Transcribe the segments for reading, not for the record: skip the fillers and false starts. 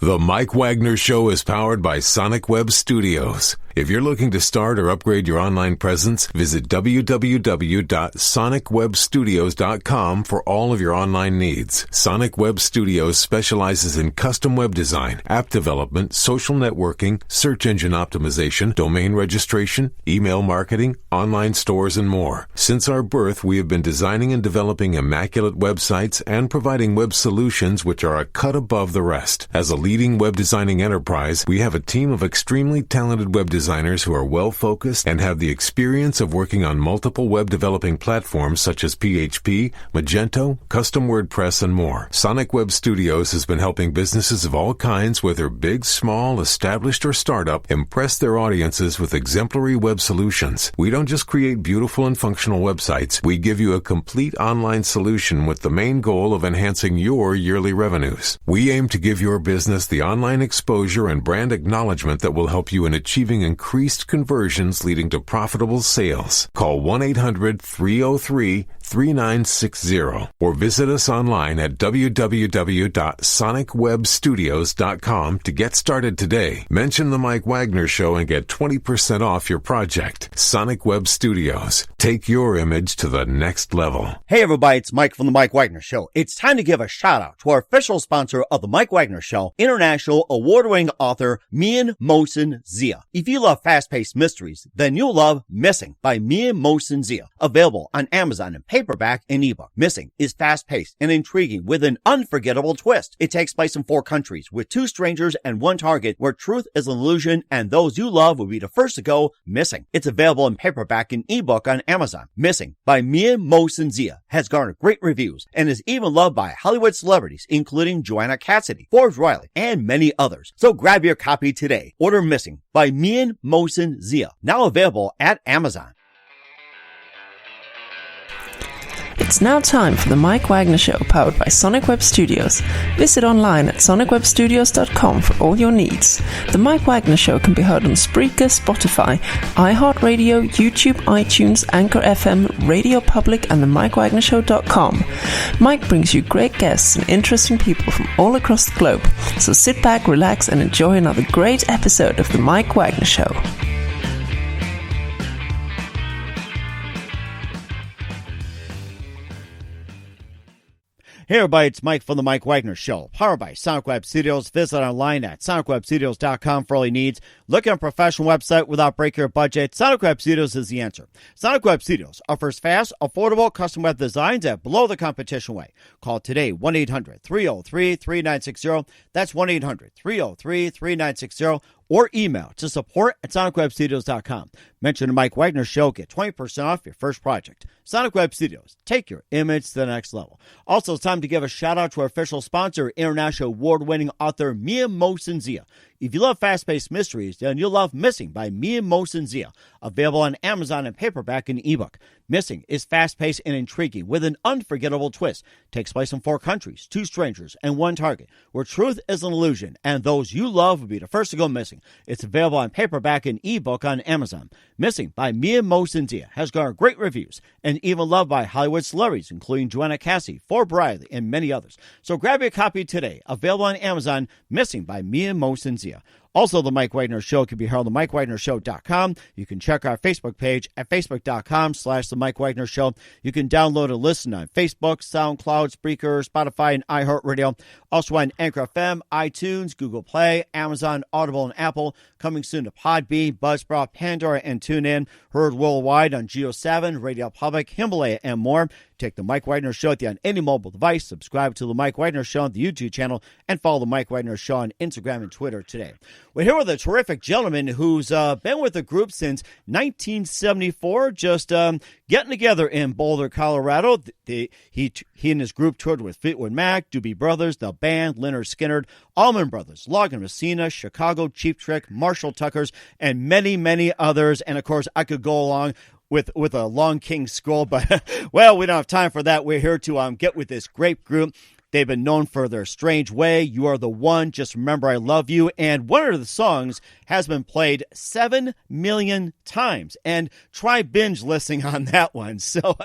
The Mike Wagner Show is powered by Sonic Web Studios. If you're looking to start or upgrade your online presence, visit www.sonicwebstudios.com for all of your online needs. Sonic Web Studios specializes in custom web design, app development, social networking, search engine optimization, domain registration, email marketing, online stores, and more. Since our birth, we have been designing and developing immaculate websites and providing web solutions which are a cut above the rest. As a leading web designing enterprise, we have a team of extremely talented web designers who are well-focused and have the experience of working on multiple web developing platforms such as PHP, Magento, custom WordPress, and more. Sonic Web Studios has been helping businesses of all kinds, whether big, small, established, or startup, impress their audiences with exemplary web solutions. We don't just create beautiful and functional websites. We give you a complete online solution with the main goal of enhancing your yearly revenues. We aim to give your business the online exposure and brand acknowledgement that will help you in achieving increased conversions leading to profitable sales. Call 1-800-303-3960 or visit us online at www.sonicwebstudios.com to get started today. Mention the Mike Wagner Show and get 20% off your project. Sonic Web Studios. Take your image to the next level. Hey everybody, it's Mike from the Mike Wagner Show. It's time to give a shout out to our official sponsor of the Mike Wagner Show, international award-winning author Mian Mosen Zia. If you love fast-paced mysteries, then you'll love Missing by Mian Mosen Zia. Available on Amazon in paperback and ebook. Missing is fast-paced and intriguing with an unforgettable twist. It takes place in 4 countries with 2 strangers and 1 target where truth is an illusion and those you love will be the first to go missing. It's available in paperback and ebook on Amazon. Missing by Mian Mosen Zia has garnered great reviews and is even loved by Hollywood celebrities including Joanna Cassidy, Forbes Riley, and many others. So grab your copy today. Order Missing by Mian Mosen Zia, now available at Amazon. It's now time for the Mike Wagner Show, powered by Sonic Web Studios. Visit online at sonicwebstudios.com for all your needs. The Mike Wagner Show can be heard on Spreaker, Spotify, iHeartRadio, YouTube, iTunes, Anchor FM, Radio Public, and the MikeWagnerShow.com. Mike brings you great guests and interesting people from all across the globe. So sit back, relax, and enjoy another great episode of the Mike Wagner Show. Hey everybody, it's Mike from the Mike Wagner Show, powered by Sonic Web Studios. Visit online at sonicwebstudios.com for all your needs. Look at a professional website without breaking your budget. Sonic Web Studios is the answer. Sonic Web Studios offers fast, affordable, custom web designs at below the competition rate. Call today, 1-800-303-3960. That's 1-800-303-3960. Or email to support@sonicwebstudios.com. Mention the Mike Wagner Show. Get 20% off your first project. Sonic Web Studios. Take your image to the next level. Also, it's time to give a shout out to our official sponsor, international award-winning author Mian Mosen Zia. If you love fast-paced mysteries, then you'll love Missing by Mian Mosen Zia. Available on Amazon in paperback and ebook. Missing is fast-paced and intriguing with an unforgettable twist. Takes place in 4 countries, 2 strangers, and 1 target, where truth is an illusion, and those you love will be the first to go missing. It's available on paperback and ebook on Amazon. Missing by Mian Mosen Zia has garnered great reviews and even loved by Hollywood celebrities, including Joanna Cassidy, Forbes Riley, and many others. So grab your copy today. Available on Amazon. Missing by Mian Mosen Zia. Also, the Mike Wagner Show can be heard on the MikeWagnerShow.com. You can check our Facebook page at Facebook.com/The Mike Wagner Show. You can download and listen on Facebook, SoundCloud, Spreaker, Spotify, and iHeartRadio. Also on Anchor FM, iTunes, Google Play, Amazon, Audible, and Apple. Coming soon to Podbean, Buzzsprout, Pandora, and TuneIn. Heard worldwide on Geo7, Radio Public, Himalaya, and more. Take the Mike Wagner Show on any mobile device. Subscribe to the Mike Wagner Show on the YouTube channel and follow the Mike Wagner Show on Instagram and Twitter today. We're here with a terrific gentleman who's been with the group since 1974, just getting together in Boulder, Colorado. He and his group toured with Fleetwood Mac, Doobiebrothers, The Band, Lynyrd Skynyrd, Allman Brothers, Logan Messina, Chicago, Cheap Trick, Marshall Tuckers, and many, many others. And, of course, I could go along with a long king scroll, but, well, we don't have time for that. We're here to get with this great group. They've been known for their Strangeway, You Are the One, Just Remember I Love You, and one of the songs has been played 7 million times. And try binge listening on that one. So,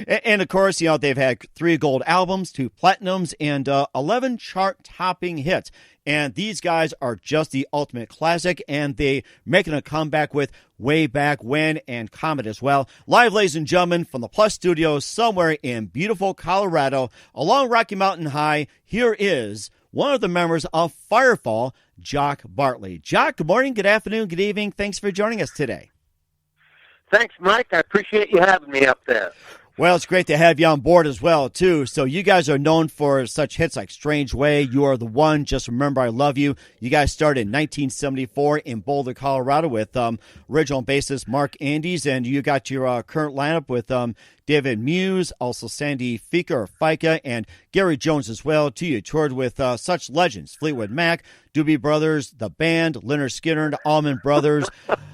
and of course, they've had 3 gold albums, 2 platinums, and 11 chart-topping hits. And these guys are just the ultimate classic, and they making a comeback with Way Back When and Comet as well. Live, ladies and gentlemen, from the Plus Studios somewhere in beautiful Colorado, along Rocky Mountain High, here is one of the members of Firefall, Jock Bartley. Jock, good morning, good afternoon, good evening. Thanks for joining us today. Thanks, Mike. I appreciate you having me up there. Well, it's great to have you on board as well, too. So you guys are known for such hits like Strangeway, You Are the One, Just Remember I Love You. You guys started in 1974 in Boulder, Colorado with original bassist Markandes, and you got your current lineup with David Muse, also Sandy Fika, and Gary Jones as well, too. You toured with such legends, Fleetwood Mac, Doobiebrothers, The Band, Leonard Skinner, Allman Brothers,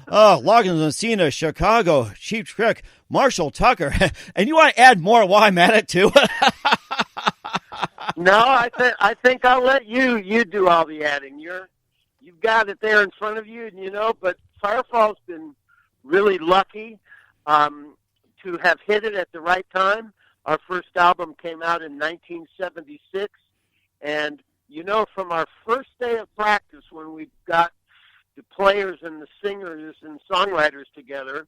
Loggins Messina, Chicago, Cheap Trick, Marshall Tucker. And you want to add more while I'm at it, too? No, I think I'll let you do all the adding. You've got it there in front of you, but Firefall's been really lucky to have hit it at the right time. Our first album came out in 1976, and from our first day of practice when we got the players and the singers and songwriters together,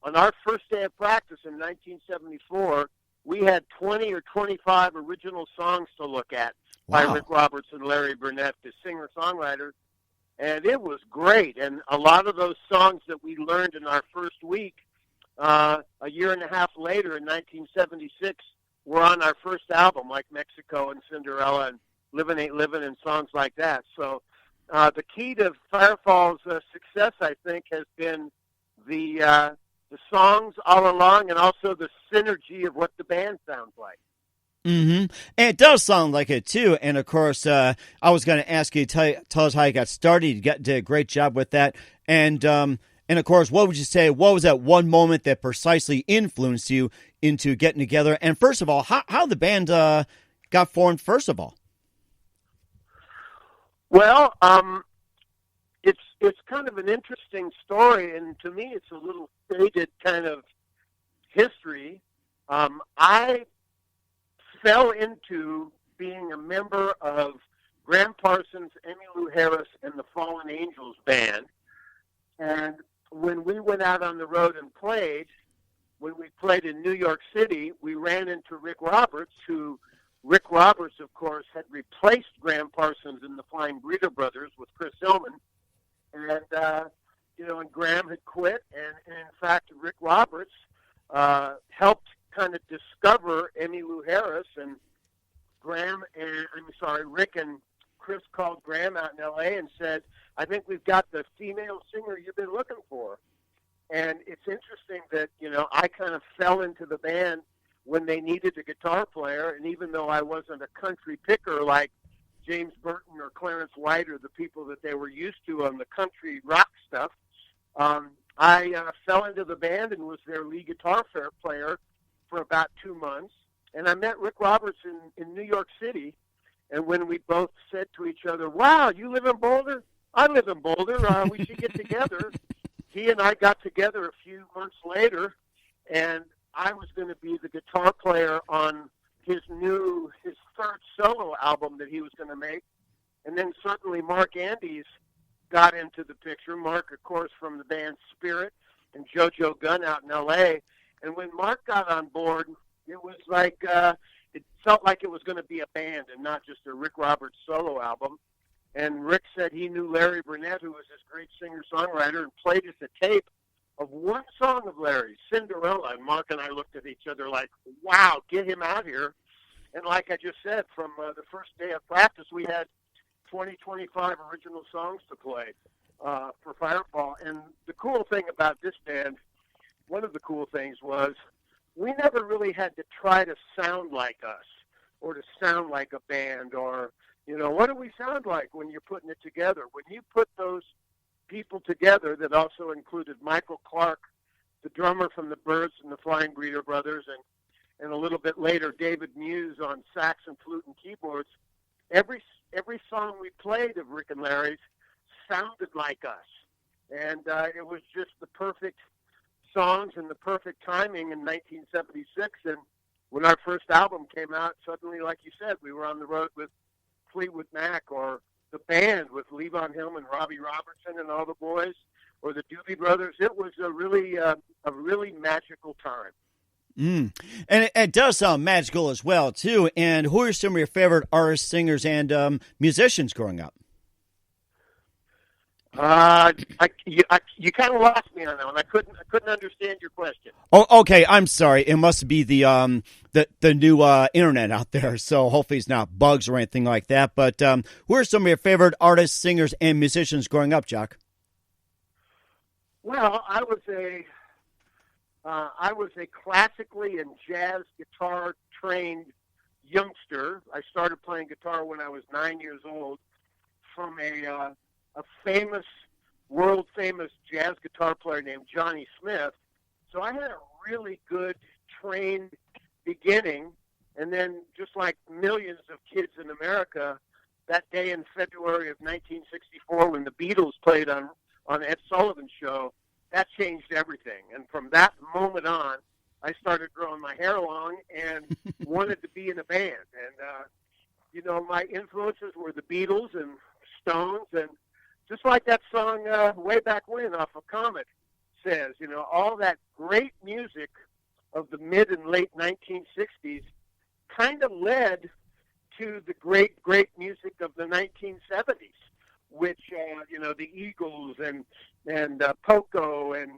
on our first day of practice in 1974, we had 20 or 25 original songs to look at by Rick Roberts and Larry Burnett, the singer-songwriters, and it was great. And a lot of those songs that we learned in our first week, a year and a half later in 1976, were on our first album, like Mexico and Cinderella and Livin' Ain't Livin' and songs like that. So the key to Firefall's success, I think, has been the songs all along and also the synergy of what the band sounds like. Mm-hmm. And it does sound like it, too. And, of course, I was going to ask you to tell us how you got started. You did a great job with that. And of course, what would you say, what was that one moment that precisely influenced you into getting together? And first of all, how the band got formed, first of all? Well, it's kind of an interesting story, and to me it's a little faded kind of history. I fell into being a member of Graham Parsons, Emmylou Harris, and the Fallen Angels band. And when we went out on the road and played, when we played in New York City, we ran into Rick Roberts, Rick Roberts, of course, had replaced Graham Parsons in the Flying Burrito Brothers with Chris Hillman. And, and Graham had quit. And in fact, Rick Roberts helped kind of discover Emmylou Harris. And Rick and Chris called Graham out in L.A. and said, I think we've got the female singer you've been looking for. And it's interesting that, I kind of fell into the band when they needed a guitar player, and even though I wasn't a country picker like James Burton or Clarence White or the people that they were used to on the country rock stuff, I fell into the band and was their lead guitar player for about 2 months. And I met Rick Roberts in New York City, and when we both said to each other, wow, you live in Boulder? I live in Boulder. We should get together. He and I got together a few months later, and I was going to be the guitar player on his third solo album that he was going to make. And then suddenly Markandes got into the picture. Mark, of course, from the band Spirit and JoJo Gunn out in L.A. And when Mark got on board, it was like it felt like it was going to be a band and not just a Rick Roberts solo album. And Rick said he knew Larry Burnett, who was this great singer-songwriter, and played us a tape of one song of Larry's, Cinderella. And Mark and I looked at each other like, wow, get him out here. And like I just said, from the first day of practice, we had 20, 25 original songs to play for Firefall. And the cool thing about this band, one of the cool things was we never really had to try to sound like us or to sound like a band or, what do we sound like when you're putting it together? When you put those people together that also included Michael Clark, the drummer from the Byrds and the Flying Burrito Brothers, and a little bit later David Muse on sax and flute and keyboards, every song we played of Rick and Larry's sounded like us. And it was just the perfect songs and the perfect timing in 1976. And when our first album came out, suddenly, like you said, we were on the road with Fleetwood Mac or the band with Levon Helm and Robbie Robertson and all the boys, or the Doobie Brothers. It was a really magical time. And it does sound magical as well, too. And who are some of your favorite artists, singers, and musicians growing up? You kind of lost me on that one. I couldn't understand your question. Oh, okay. I'm sorry. It must be the new internet out there. So hopefully it's not bugs or anything like that. But who are some of your favorite artists, singers, and musicians growing up, Jock? Well, I was a classically and jazz guitar trained youngster. I started playing guitar when I was 9 years old from a world famous jazz guitar player named Johnny Smith. So I had a really good trained beginning, and then just like millions of kids in America, that day in February of 1964 when the Beatles played on Ed Sullivan's show, that changed everything. And from that moment on, I started growing my hair long and wanted to be in a band. And, my influences were the Beatles and Stones, and just like that song, Way Back When off of Comet says, all that great music of the mid and late 1960s kind of led to the great, great music of the 1970s, which, the Eagles and Poco and,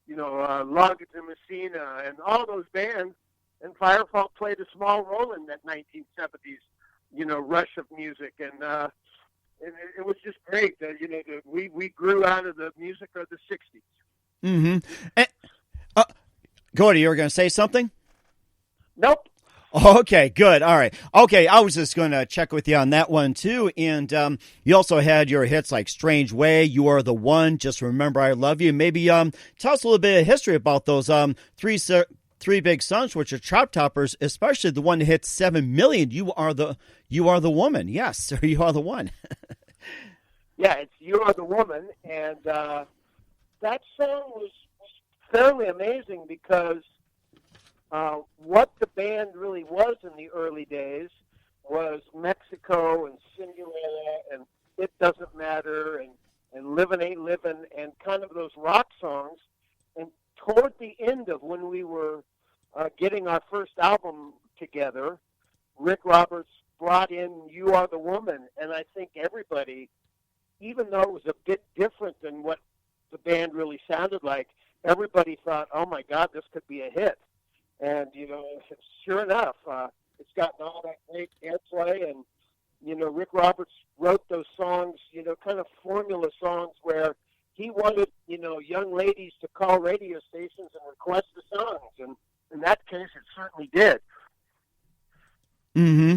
Loggins and Messina and all those bands, and Firefall played a small role in that 1970s, rush of music. And it was just great that, we grew out of the music of the 60s. Mm-hmm. Gordy, you were going to say something? Nope. Okay, good. All right. Okay, I was just going to check with you on that one, too. And you also had your hits like Strangeway, You Are the One, Just Remember I Love You. Maybe tell us a little bit of history about those three big songs, which are chart toppers, especially the one that hit 7 million. You are the woman. Yes, or You Are the One. Yeah, it's You Are the Woman. And that song was fairly amazing because what the band really was in the early days was Mexico and Cinderella and It Doesn't Matter and Livin' Ain't Livin' and kind of those rock songs. And toward the end of when we were getting our first album together, Rick Roberts brought in You Are the Woman, and I think everybody, even though it was a bit different than what the band really sounded like, everybody thought, oh my God, this could be a hit. And, sure enough, it's gotten all that great airplay. And, Rick Roberts wrote those songs, kind of formula songs where he wanted, young ladies to call radio stations and request the songs. And in that case, it certainly did. Mm-hmm.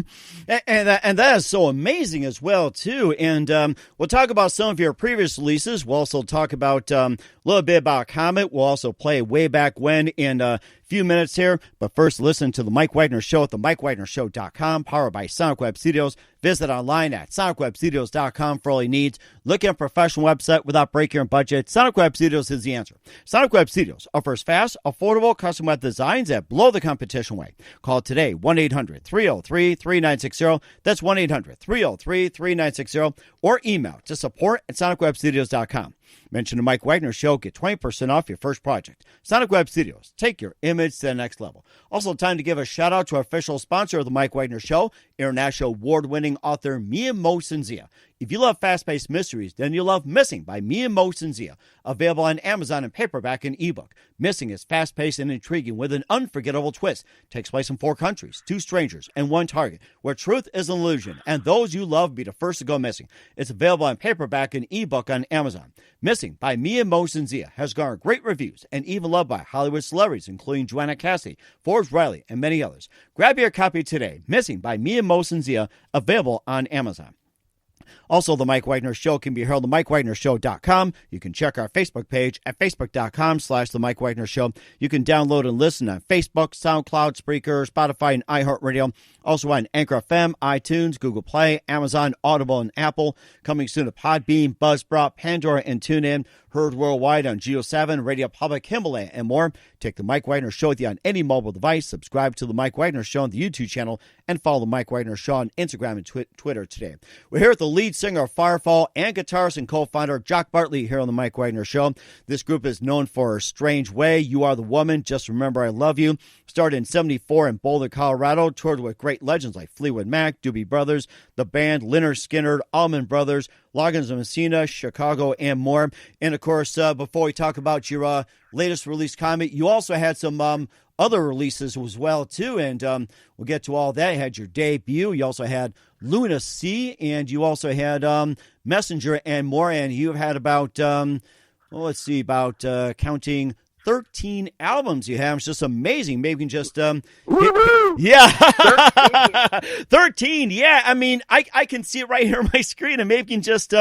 And that is so amazing as well, too. And we'll talk about some of your previous releases. We'll also talk about a little bit about Comet. We'll also play Way Back When in a few minutes here. But first, listen to The Mike Wagner Show at themikewagnershow.com, powered by Sonic Web Studios. Visit online at sonicwebstudios.com for all your needs. Look at a professional website without breaking your budget. Sonic Web Studios is the answer. Sonic Web Studios offers fast, affordable custom web designs that blow the competition away. Call today, 1-800-303-3960. That's 1-800-303-3960. Or email to support@sonicwebstudios.com. Mention the Mike Wagner Show. Get 20% off your first project. Sonic Web Studios. Take your image to the next level. Also, time to give a shout out to our official sponsor of the Mike Wagner Show, international award-winning author Mia Mo Sinzia. If you love fast-paced mysteries, then you'll love Missing by Mia Mo Sinzia. Available on Amazon in paperback and ebook. Missing is fast-paced and intriguing with an unforgettable twist. Takes place in 4 countries, 2 strangers, and 1 target, where truth is an illusion, and those you love be the first to go missing. It's available in paperback and ebook on Amazon. Missing by Mia Mo Sinzia has garnered great reviews and even loved by Hollywood celebrities, including Joanna Cassidy, Forbes Riley, and many others. Grab your copy today. Missing by Mia Mo Sinzia, available on Amazon. Also, The Mike Wagner Show can be heard on themikewagnershow.com. You can check our Facebook page at facebook.com/The Mike Wagner Show. You can download and listen on Facebook, SoundCloud, Spreaker, Spotify, and iHeartRadio. Also on Anchor FM, iTunes, Google Play, Amazon, Audible, and Apple. Coming soon to Podbean, Buzzsprout, Pandora, and TuneIn. Heard worldwide on Geo7, Radio Public, Himalaya, and more. Take The Mike Wagner Show with you on any mobile device. Subscribe to The Mike Wagner Show on the YouTube channel, and follow The Mike Wagner Show on Instagram and Twitter today. We're here with the lead singer of Firefall and guitarist and co-founder Jock Bartley here on the Mike Wagner Show. This group is known for Strangeway, You Are the Woman, Just Remember I Love You. Started in 1974 in Boulder, Colorado, toured with great legends like Fleetwood Mac, Doobiebrothers, the band Lynyrd Skynyrd, Allman Brothers, Loggins of Messina, Chicago, and more. And of course, before we talk about your latest release, Comet, you also had some other releases as well, too, and we'll get to all that. You had your debut. You also had Luna Sea, and you also had Messenger and more, and you've had about, counting 13 albums you have. It's just amazing. Maybe you can just... 13, yeah. I mean, I can see it right here on my screen, and maybe you can just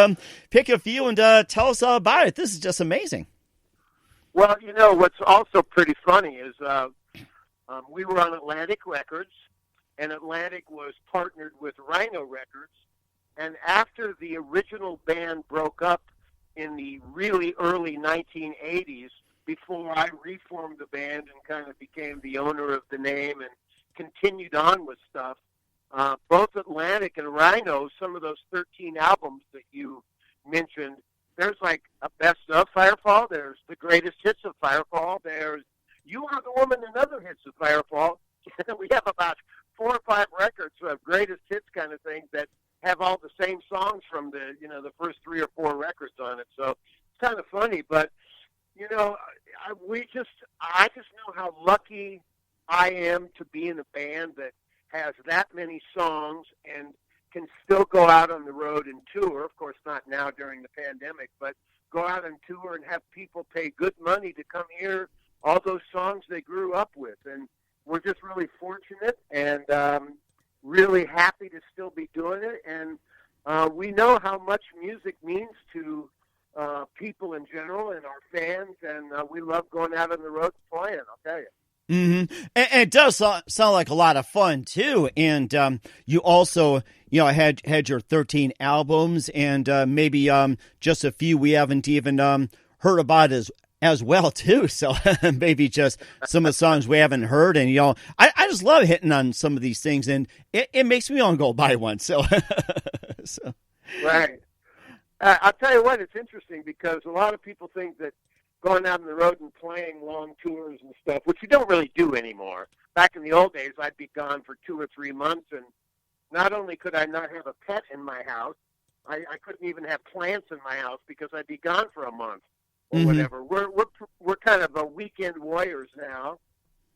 pick a few and tell us all about it. This is just amazing. Well, you know, what's also pretty funny is we were on Atlantic Records, and Atlantic was partnered with Rhino Records, and after the original band broke up in the really early 1980s, before I reformed the band and kind of became the owner of the name and continued on with stuff, both Atlantic and Rhino, some of those 13 albums that you mentioned, there's like a best of Firefall, there's the greatest hits of Firefall, there's You Are the Woman and other hits of Firefall. We have about 4 or 5 records of greatest hits kind of things that have all the same songs from the first 3 or 4 records on it. So it's kind of funny, but I just know how lucky I am to be in a band that has that many songs and can still go out on the road and tour. Of course, not now during the pandemic, but go out and tour and have people pay good money to come hear all those songs they grew up with. And we're just really fortunate and really happy to still be doing it. And we know how much music means to people in general and our fans, and we love going out on the road and playing, I'll tell you. Mm-hmm. And it does sound like a lot of fun, too. And you also, had your 13 albums, and maybe just a few we haven't even heard about as well, too. So maybe just some of the songs we haven't heard. And, I just love hitting on some of these things, and it makes me want to go buy one. So, Right. I'll tell you what, it's interesting because a lot of people think that going out on the road and playing long tours and stuff, which you don't really do anymore. Back in the old days, I'd be gone for 2 or 3 months, and not only could I not have a pet in my house, I couldn't even have plants in my house because I'd be gone for a month or whatever. We're kind of a weekend warriors now,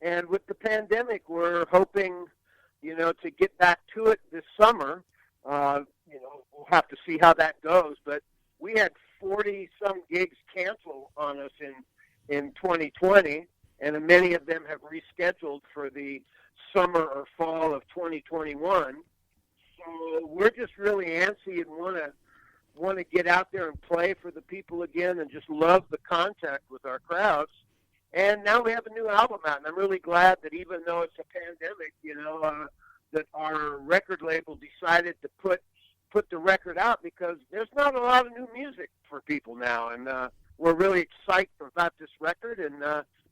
and with the pandemic, we're hoping, to get back to it this summer. We'll have to see how that goes, but we had 40-some gigs cancel on us in 2020, and many of them have rescheduled for the summer or fall of 2021. So we're just really antsy and want to get out there and play for the people again and just love the contact with our crowds. And now we have a new album out, and I'm really glad that even though it's a pandemic, that our record label decided to put the record out because there's not a lot of new music for people now, and we're really excited about this record, and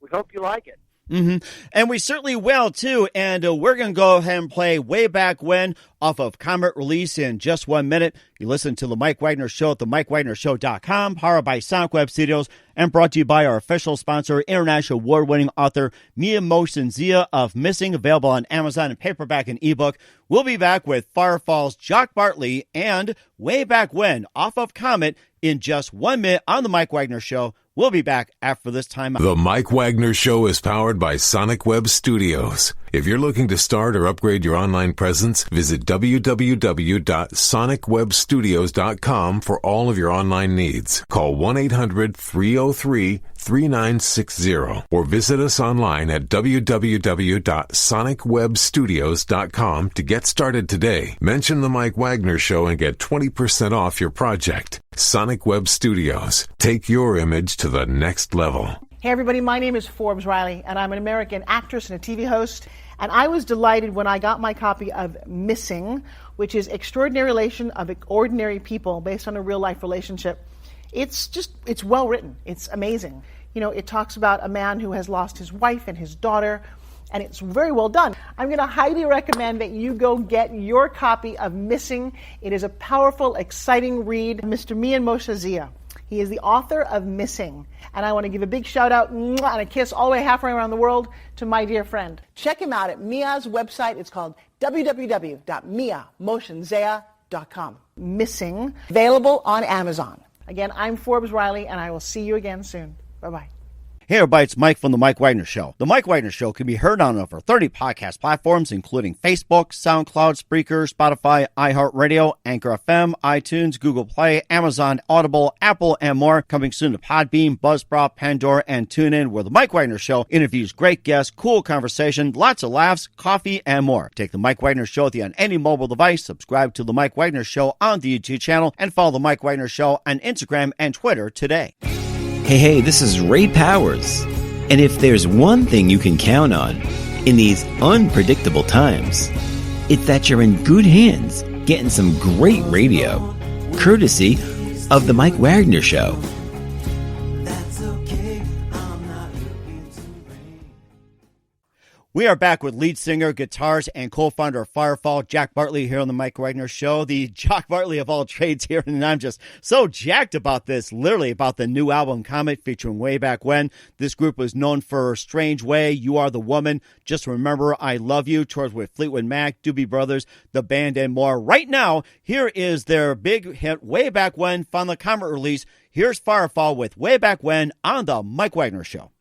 we hope you like it. Mm-hmm. And we certainly will, too. And we're going to go ahead and play Way Back When off of Comet release in just 1 minute. You listen to The Mike Wagner Show at themikewagnershow.com, powered by Sonic Web Studios, and brought to you by our official sponsor, international award-winning author Mia Motion Zia of Missing, available on Amazon and paperback and ebook. We'll be back with Firefall's Jock Bartley and Way Back When off of Comet in just 1 minute on The Mike Wagner Show. We'll be back after this time. The Mike Wagner Show is powered by Sonic Web Studios. If you're looking to start or upgrade your online presence, visit www.sonicwebstudios.com for all of your online needs. Call 1-800-303-3960 or visit us online at www.sonicwebstudios.com to get started today. Mention The Mike Wagner Show and get 20% off your project. Sonic Web Studios. Take your image to the next level. Hey everybody, my name is Forbes Riley, and I'm an American actress and a TV host. And I was delighted when I got my copy of Missing, which is Extraordinary Relation of Ordinary People based on a real-life relationship. It's well written. It's amazing. It talks about a man who has lost his wife and his daughter, and it's very well done. I'm going to highly recommend that you go get your copy of Missing. It is a powerful, exciting read. Mr. Mian Moshe Zia. He is the author of Missing. And I want to give a big shout out and a kiss all the way halfway around the world to my dear friend. Check him out at Mia's website. It's called www.miamotionsea.com. Missing, available on Amazon. Again, I'm Forbes Riley, and I will see you again soon. Bye-bye. Hey everybody, it's Mike from The Mike Wagner Show. The Mike Wagner Show can be heard on over 30 podcast platforms, including Facebook, SoundCloud, Spreaker, Spotify, iHeartRadio, Anchor FM, iTunes, Google Play, Amazon, Audible, Apple, and more. Coming soon to Podbean, Buzzsprout, Pandora, and TuneIn, where The Mike Wagner Show interviews great guests, cool conversation, lots of laughs, coffee, and more. Take The Mike Wagner Show with you on any mobile device, subscribe to The Mike Wagner Show on the YouTube channel, and follow The Mike Wagner Show on Instagram and Twitter today. Hey, this is Ray Powers. And if there's one thing you can count on in these unpredictable times, it's that you're in good hands getting some great radio, courtesy of The Mike Wagner Show. We are back with lead singer, guitarist, and co-founder of Firefall, Jock Bartley, here on the Mike Wagner Show. The Jock Bartley of all trades here, and I'm just so jacked about this, literally about the new album, Comet, featuring Waybackwhen. This group was known for Strangeway, You Are the Woman, Just Remember I Love You, tours with Fleetwood Mac, Doobiebrothers, The Band, and more. Right now, here is their big hit, Waybackwhen, from the Comet release. Here's Firefall with Waybackwhen on the Mike Wagner Show.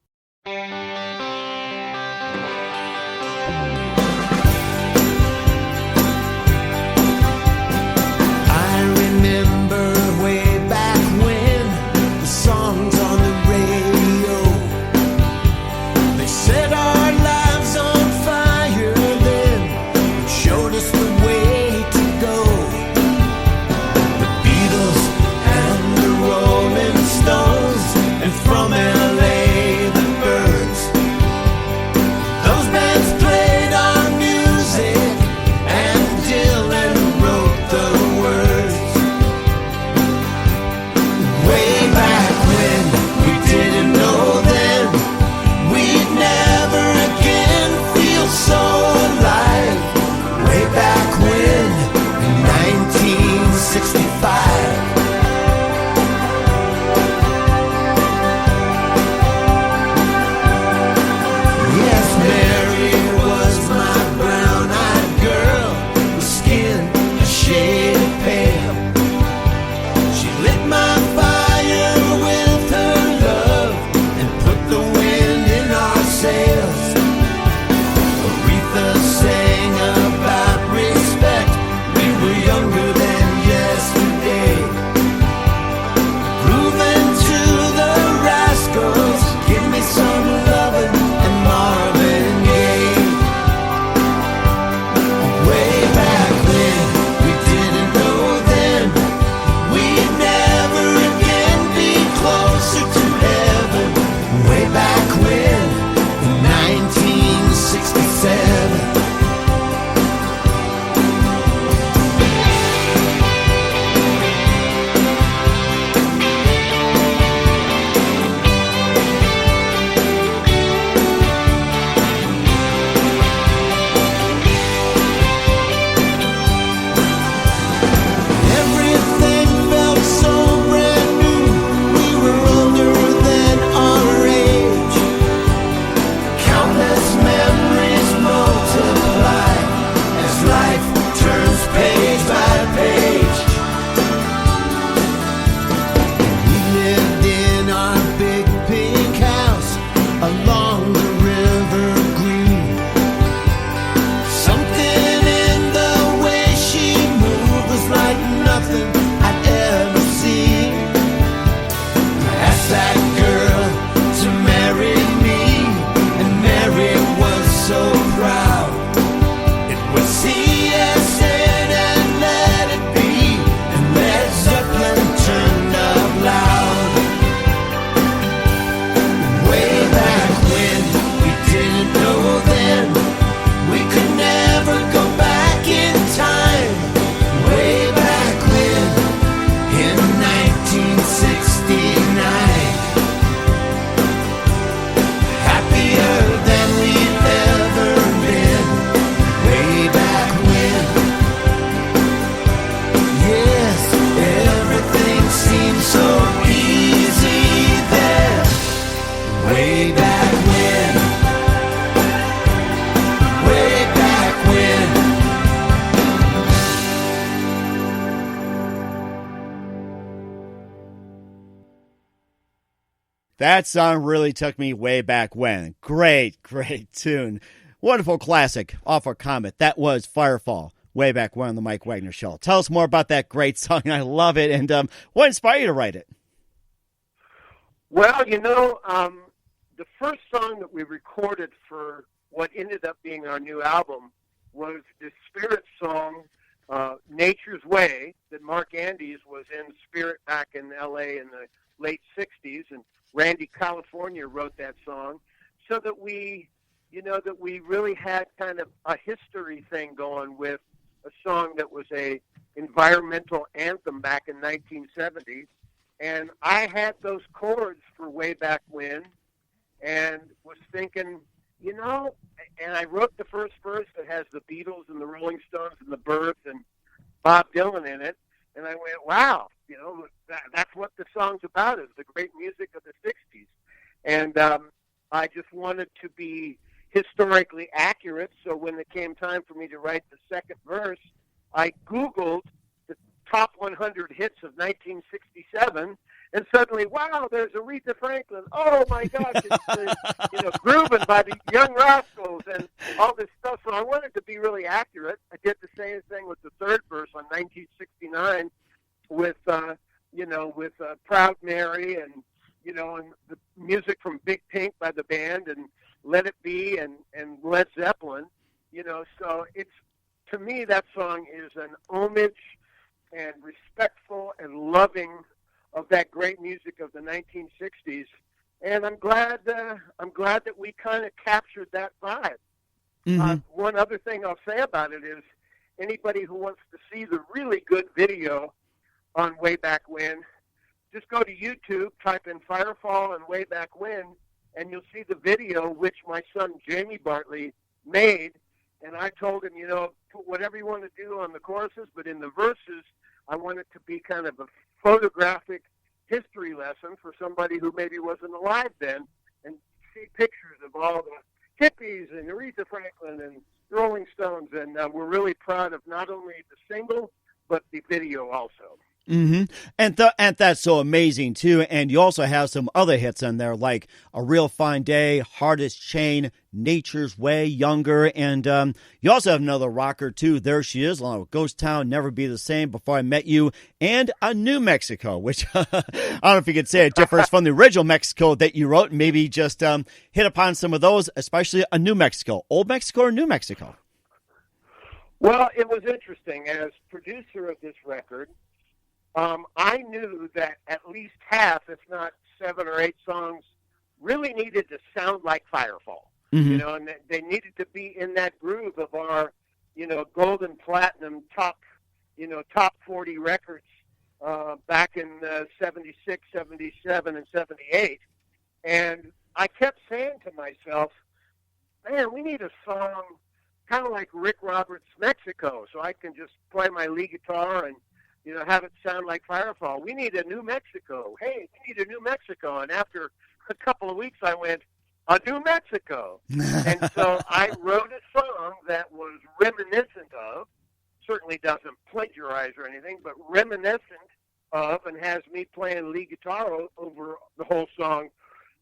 From LA, the birds That song really took me way back when. Great tune. Wonderful classic off of Comet. That was Firefall, way back when on the Mike Wagner Show. Tell us more about that great song. I love it. And what inspired you to write it? Well, the first song that we recorded for what ended up being our new album was the Spirit song, Nature's Way, that Markandes was in Spirit back in L.A. in the late 60s, and Randy California wrote that song, so that we really had kind of a history thing going with a song that was a environmental anthem back in 1970. And I had those chords for Way Back When and was thinking, and I wrote the first verse that has the Beatles and the Rolling Stones and the Byrds and Bob Dylan in it. And I went, wow, that's what the song's about, is the great music of the 60s. And I just wanted to be historically accurate, so when it came time for me to write the second verse, I Googled the top 100 hits of 1967, and suddenly, wow, there's Aretha Franklin. Oh, my gosh, it's Groovin' by the Young Rascals and all this stuff. So I wanted to be really accurate. I did the same thing with the third verse on 1969 with Proud Mary and the music from Big Pink by the band and Let It Be and Led Zeppelin. So it's, to me, that song is an homage and respectful and loving of that great music of the 1960s, and I'm glad that we kind of captured that vibe. Mm-hmm. One other thing I'll say about it is, anybody who wants to see the really good video on Way Back When, just go to YouTube, type in Firefall and Way Back When, and you'll see the video which my son Jamie Bartley made. And I told him, put whatever you want to do on the choruses, but in the verses, I want it to be kind of a photographic history lesson for somebody who maybe wasn't alive then, and see pictures of all the hippies and Aretha Franklin and Rolling Stones. And we're really proud of not only the single, but the video also. Mm-hmm. And that's so amazing, too. And you also have some other hits in there, like A Real Fine Day, Hardest Chain, Nature's Way, Younger. And you also have another rocker, too. There She Is, along with Ghost Town, Never Be the Same, Before I Met You, and A New Mexico, which I don't know if you could say it differs from the original Mexico that you wrote. Maybe just hit upon some of those, especially A New Mexico. Old Mexico or New Mexico? Well, it was interesting. As producer of this record, I knew that at least half, if not 7 or 8 songs, really needed to sound like Firefall. Mm-hmm. And they needed to be in that groove of our, gold and platinum top 40 records back in 76, 77, and 78. And I kept saying to myself, man, we need a song kind of like Rick Roberts' Mexico, so I can just play my lead guitar and have it sound like Firefall. We need a New Mexico. Hey, we need a New Mexico. And after a couple of weeks, I went, A New Mexico. And so I wrote a song that was reminiscent of, certainly doesn't plagiarize or anything, but reminiscent of, and has me playing lead guitar over the whole song,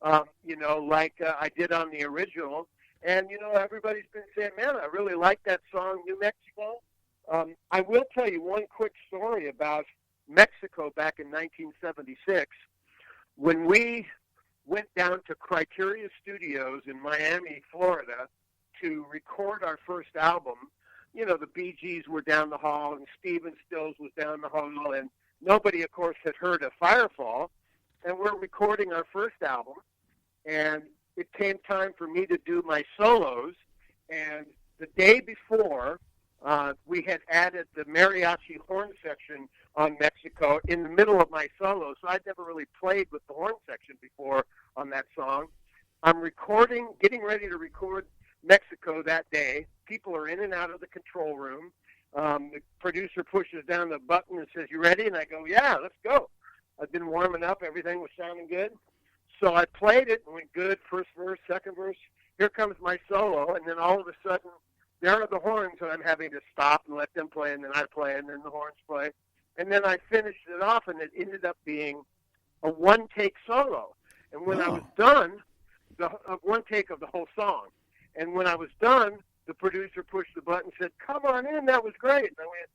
like I did on the original. And, everybody's been saying, man, I really like that song, New Mexico. I will tell you one quick story about Mexico back in 1976. When we went down to Criteria Studios in Miami, Florida, to record our first album, the Bee Gees were down the hall and Stephen Stills was down the hall, and nobody, of course, had heard of Firefall. And we're recording our first album, and it came time for me to do my solos. And the day before, we had added the mariachi horn section on Mexico in the middle of my solo, so I'd never really played with the horn section before on that song. I'm getting ready to record Mexico that day. People are in and out of the control room. The producer pushes down the button and says, "You ready?" And I go, "Yeah, let's go." I've been warming up. Everything was sounding good. So I played it and went good. First verse, second verse. Here comes my solo, and then all of a sudden, there are the horns, and I'm having to stop and let them play, and then I play, and then the horns play. And then I finished it off, and it ended up being a one-take solo. And when I was done, one take of the whole song. And when I was done, the producer pushed the button and said, "Come on in, that was great." And I went,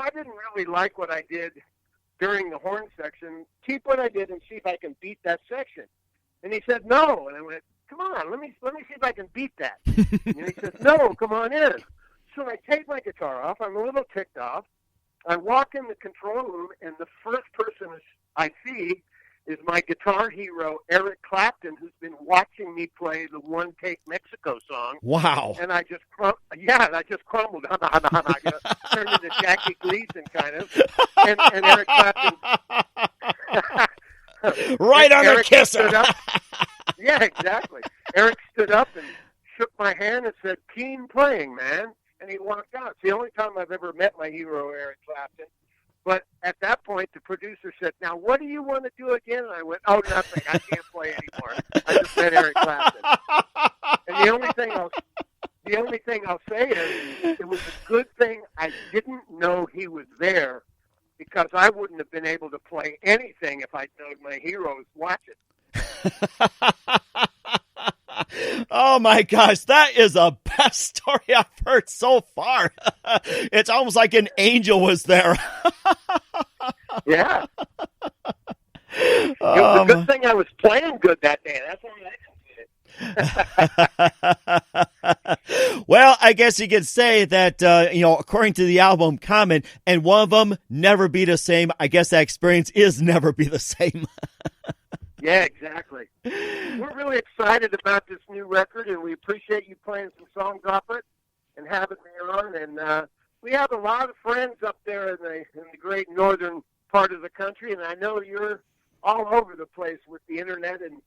I didn't really like what I did during the horn section. Keep what I did and see if I can beat that section. And he said, "No." And I went, "Come on, let me see if I can beat that." And he said, "No, come on in." So I take my guitar off. I'm a little ticked off. I walk in the control room, and the first person I see is my guitar hero, Eric Clapton, who's been watching me play the One Take Mexico song. Wow. And I just crumbled. Turned into Jackie Gleason, kind of. And Eric Clapton... right on the kisser. Yeah, exactly. Eric stood up and shook my hand and said, "Keen playing, man." And he walked out. It's the only time I've ever met my hero, Eric Clapton. But at that point, the producer said, "Now, what do you want to do again?" And I went, "Oh, nothing. I can't play anymore. I just met Eric Clapton." And the only thing I'll say is it was a good thing I didn't know he was there, because I wouldn't have been able to play anything if I'd known my hero was watching. Oh my gosh, that is the best story I've heard so far. It's almost like an angel was there. Yeah. It was a good thing I was playing good that day. That's all I can say. Well, I guess you could say that, according to the album Comet, and one of them, Never Be the Same, I guess that experience is never be the same. Yeah, exactly. We're really excited about this new record, and we appreciate you playing some songs off it and having me on. And we have a lot of friends up there in the great northern part of the country, and I know you're all over the place with the internet and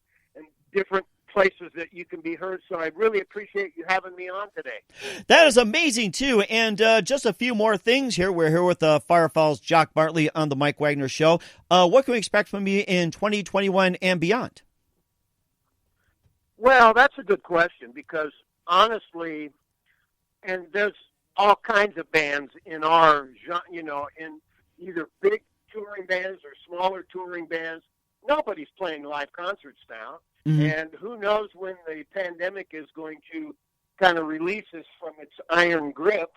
different places that you can be heard, so I really appreciate you having me on today. That is amazing, too. And just a few more things here. We're here with Firefall's Jock Bartley on the Mike Wagner Show. What can we expect from you in 2021 and beyond? Well, that's a good question, because honestly, and there's all kinds of bands in our, in either big touring bands or smaller touring bands. Nobody's playing live concerts now. Mm-hmm. And who knows when the pandemic is going to kind of release us from its iron grip.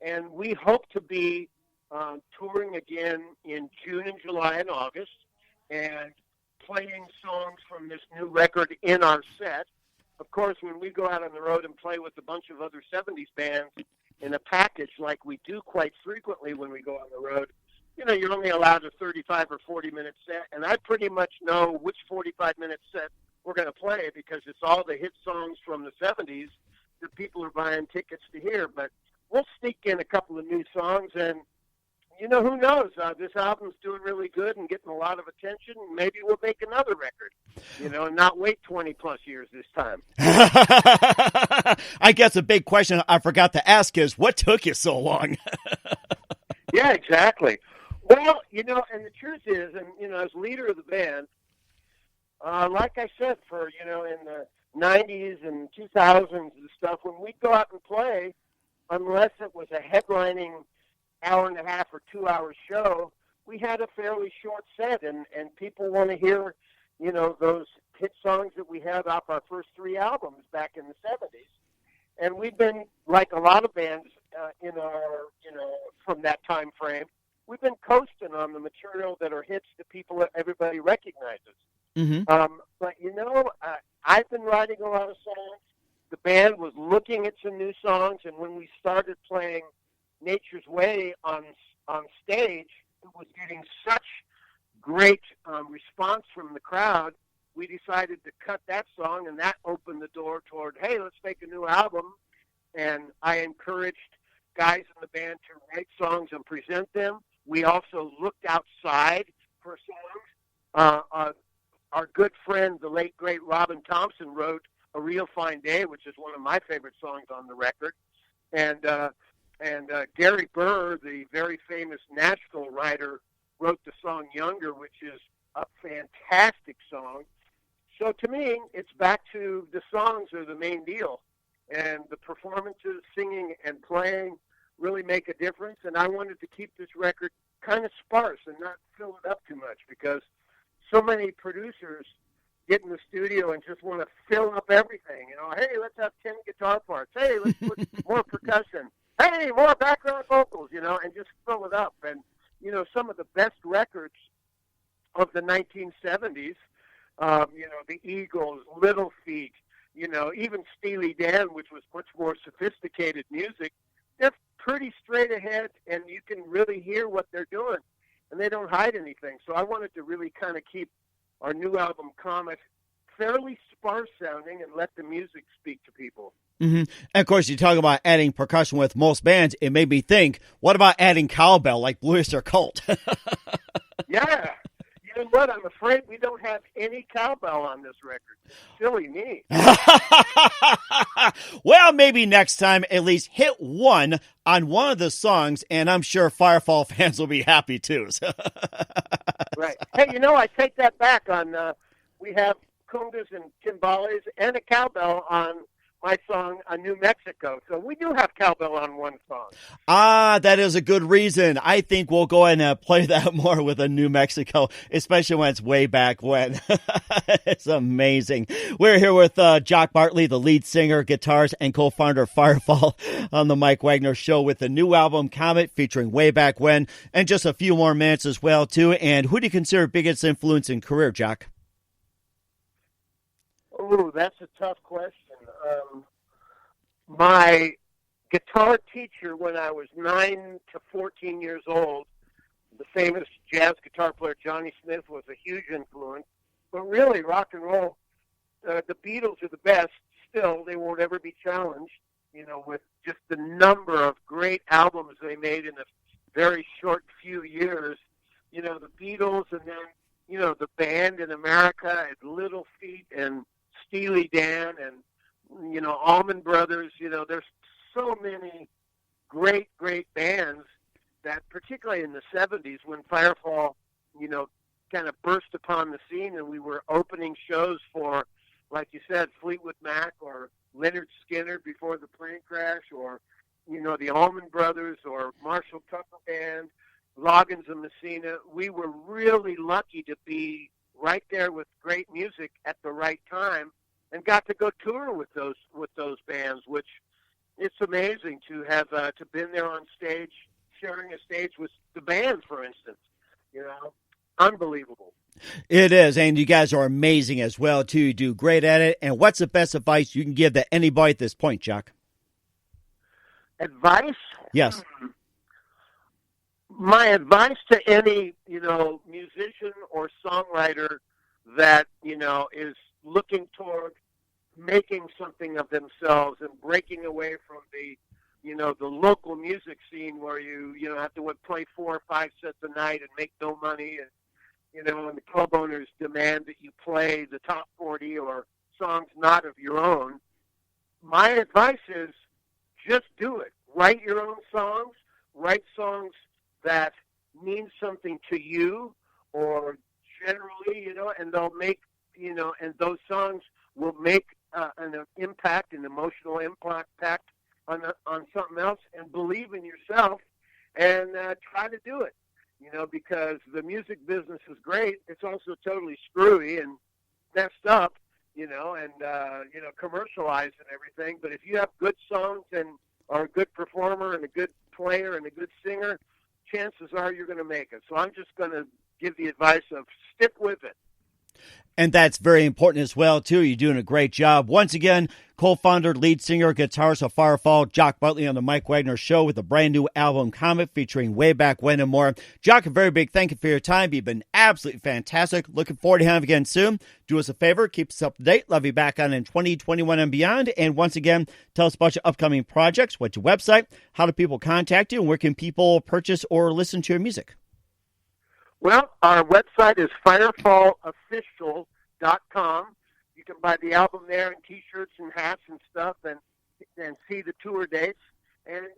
And we hope to be touring again in June and July and August, and playing songs from this new record in our set. Of course, when we go out on the road and play with a bunch of other 70s bands in a package like we do quite frequently when we go on the road, you're only allowed a 35 or 40-minute set, and I pretty much know which 45-minute set we're going to play, because it's all the hit songs from the 70s that people are buying tickets to hear. But we'll sneak in a couple of new songs, and, who knows? This album's doing really good and getting a lot of attention. Maybe we'll make another record, and not wait 20-plus years this time. I guess a big question I forgot to ask is, what took you so long? Yeah, exactly. Well, and the truth is, and, as leader of the band, like I said, in the 90s and 2000s and stuff, when we'd go out and play, unless it was a headlining hour-and-a-half or 2-hour show, we had a fairly short set, and people want to hear, those hit songs that we had off our first 3 albums back in the 70s. And we've been, like a lot of bands in our, from that time frame, we've been coasting on the material that are hits that everybody recognizes. Mm-hmm. But, I've been writing a lot of songs. The band was looking at some new songs, and when we started playing Nature's Way on stage, it was getting such great response from the crowd, we decided to cut that song, and that opened the door toward, hey, let's make a new album. And I encouraged guys in the band to write songs and present them. We also looked outside for songs. Our good friend, the late, great Robin Thompson, wrote A Real Fine Day, which is one of my favorite songs on the record. And Gary Burr, the very famous Nashville writer, wrote the song Younger, which is a fantastic song. So to me, it's back to the songs are the main deal. And the performances, singing and playing, really make a difference. And I wanted to keep this record kind of sparse and not fill it up too much, because so many producers get in the studio and just want to fill up everything. Hey, let's have 10 guitar parts. Hey, let's put more percussion. Hey, more background vocals, and just fill it up. And, some of the best records of the 1970s, the Eagles, Little Feat, even Steely Dan, which was much more sophisticated music, they're pretty straight ahead, and you can really hear what they're doing, and they don't hide anything. So I wanted to really kind of keep our new album, Comet, fairly sparse sounding and let the music speak to people. Mm-hmm. And of course, you talk about adding percussion with most bands. It made me think, what about adding cowbell like Blue Oyster Cult? Yeah. You know what? I'm afraid we don't have any cowbell on this record. Silly me. Well, maybe next time at least hit one on one of the songs, and I'm sure Firefall fans will be happy too. Right. Hey, I take that back. We have congas and timbales and a cowbell on my song, New Mexico. So we do have cowbell on one song. That is a good reason. I think we'll go ahead and play that more with a New Mexico, especially when it's way back when. It's amazing. We're here with Jock Bartley, the lead singer, guitarist, and co-founder of Firefall on the Mike Wagner Show with the new album, Comet, featuring Way Back When, and just a few more minutes as well, too. And who do you consider biggest influence in career, Jock? Oh, that's a tough question. My guitar teacher when I was 9 to 14 years old, the famous jazz guitar player Johnny Smith, was a huge influence. But really, rock and roll, the Beatles are the best. Still, they won't ever be challenged, with just the number of great albums they made in a very short few years. The Beatles, and then, the band in America, and Little Feat, and Steely Dan, and Allman Brothers. There's so many great bands that, particularly in the 70s, when Firefall, kind of burst upon the scene, and we were opening shows for, like you said, Fleetwood Mac or Leonard Skinner before the plane crash, or, the Allman Brothers or Marshall Tucker Band, Loggins and Messina. We were really lucky to be right there with great music at the right time, and got to go tour with those bands, which it's amazing to have to been there on stage, sharing a stage with the band, for instance. Unbelievable. It is, and you guys are amazing as well, too. You do great at it. And what's the best advice you can give to anybody at this point, Jock? Advice? Yes. My advice to any, musician or songwriter that, is looking toward making something of themselves and breaking away from the local music scene where you have to play 4 or 5 sets a night and make no money, and and the club owners demand that you play the top 40 or songs not of your own. My advice is just do it. Write your own songs. Write songs that mean something to you, or generally, and they'll make, and those songs will make an impact, an emotional impact on something else, and believe in yourself, and try to do it, because the music business is great. It's also totally screwy and messed up, and commercialized and everything. But if you have good songs and are a good performer and a good player and a good singer, chances are you're going to make it. So I'm just going to give the advice of stick with it. And that's very important as well, too. You're doing a great job. Once again, co-founder, lead singer, guitarist of Firefall, Jock Bartley on the Mike Wagner Show with a brand new album, Comet, featuring Way Back When and more. Jock, a very big thank you for your time. You've been absolutely fantastic. Looking forward to having you again soon. Do us a favor, keep us up to date. Love you back on in 2021 and beyond. And once again, tell us about your upcoming projects, what's your website, how do people contact you, and where can people purchase or listen to your music? Well, our website is firefallofficial.com. You can buy the album there, and T-shirts and hats and stuff, and see the tour dates. And,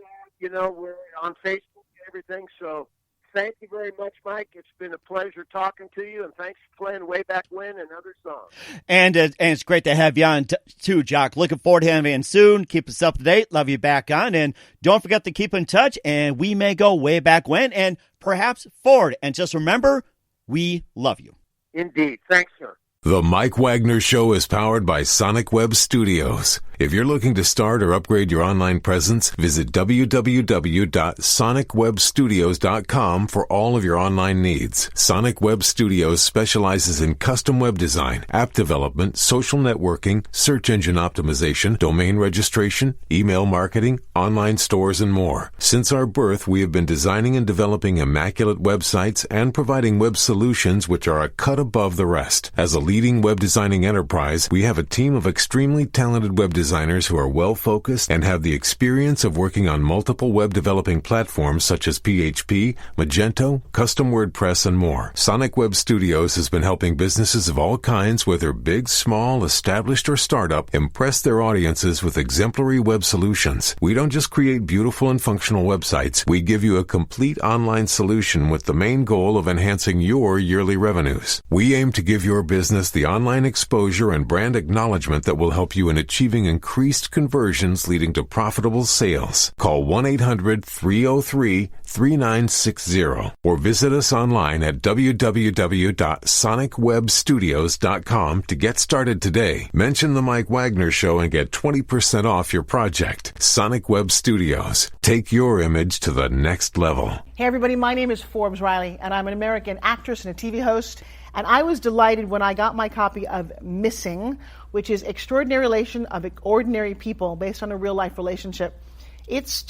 we're on Facebook and everything. So thank you very much, Mike. It's been a pleasure talking to you, and thanks for playing Way Back When and other songs. And it's great to have you on, too, Jock. Looking forward to having you soon. Keep us up to date. Love you back on. And don't forget to keep in touch, and we may go way back when and perhaps forward. And just remember, we love you. Indeed. Thanks, sir. The Mike Wagner Show is powered by Sonic Web Studios. If you're looking to start or upgrade your online presence, visit www.sonicwebstudios.com for all of your online needs. Sonic Web Studios specializes in custom web design, app development, social networking, search engine optimization, domain registration, email marketing, online stores, and more. Since our birth, we have been designing and developing immaculate websites and providing web solutions which are a cut above the rest. As a leading web designing enterprise, we have a team of extremely talented web designers who are well-focused and have the experience of working on multiple web developing platforms such as PHP, Magento, Custom WordPress, and more. Sonic Web Studios has been helping businesses of all kinds, whether big, small, established, or startup, impress their audiences with exemplary web solutions. We don't just create beautiful and functional websites. We give you a complete online solution with the main goal of enhancing your yearly revenues. We aim to give your business the online exposure and brand acknowledgement that will help you in achieving increased conversions leading to profitable sales. Call 1-800-303-3960 or visit us online at www.sonicwebstudios.com to get started today. Mention the Mike Wagner Show and get 20% off your project. Sonic Web Studios. Take your image to the next level. Hey everybody, my name is Forbes Riley, and I'm an American actress and a TV host. And I was delighted when I got my copy of Missing, which is Extraordinary Relation of Ordinary People based on a real-life relationship. It's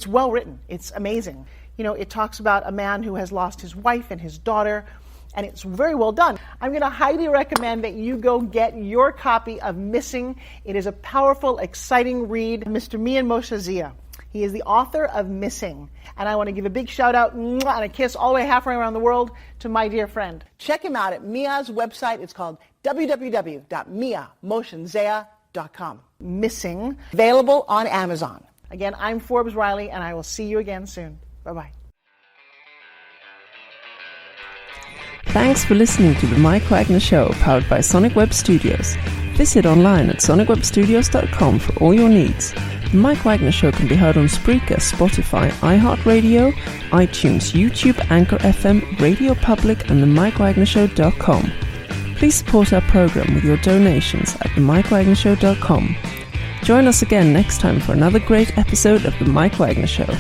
well written. It's amazing. You know, it talks about a man who has lost his wife and his daughter, and it's very well done. I'm going to highly recommend that you go get your copy of Missing. It is a powerful, exciting read. Mr. Mian Moshe Zia. He is the author of Missing. And I want to give a big shout out and a kiss all the way halfway around the world to my dear friend. Check him out at Mia's website. It's called www.miamoshenzea.com. Missing. Available on Amazon. Again, I'm Forbes Riley, and I will see you again soon. Bye-bye. Thanks for listening to The Mike Wagner Show, powered by Sonic Web Studios. Visit online at sonicwebstudios.com for all your needs. The Mike Wagner Show can be heard on Spreaker, Spotify, iHeartRadio, iTunes, YouTube, Anchor FM, Radio Public, and themikewagnershow.com. Please support our program with your donations at themikewagnershow.com. Join us again next time for another great episode of The Mike Wagner Show.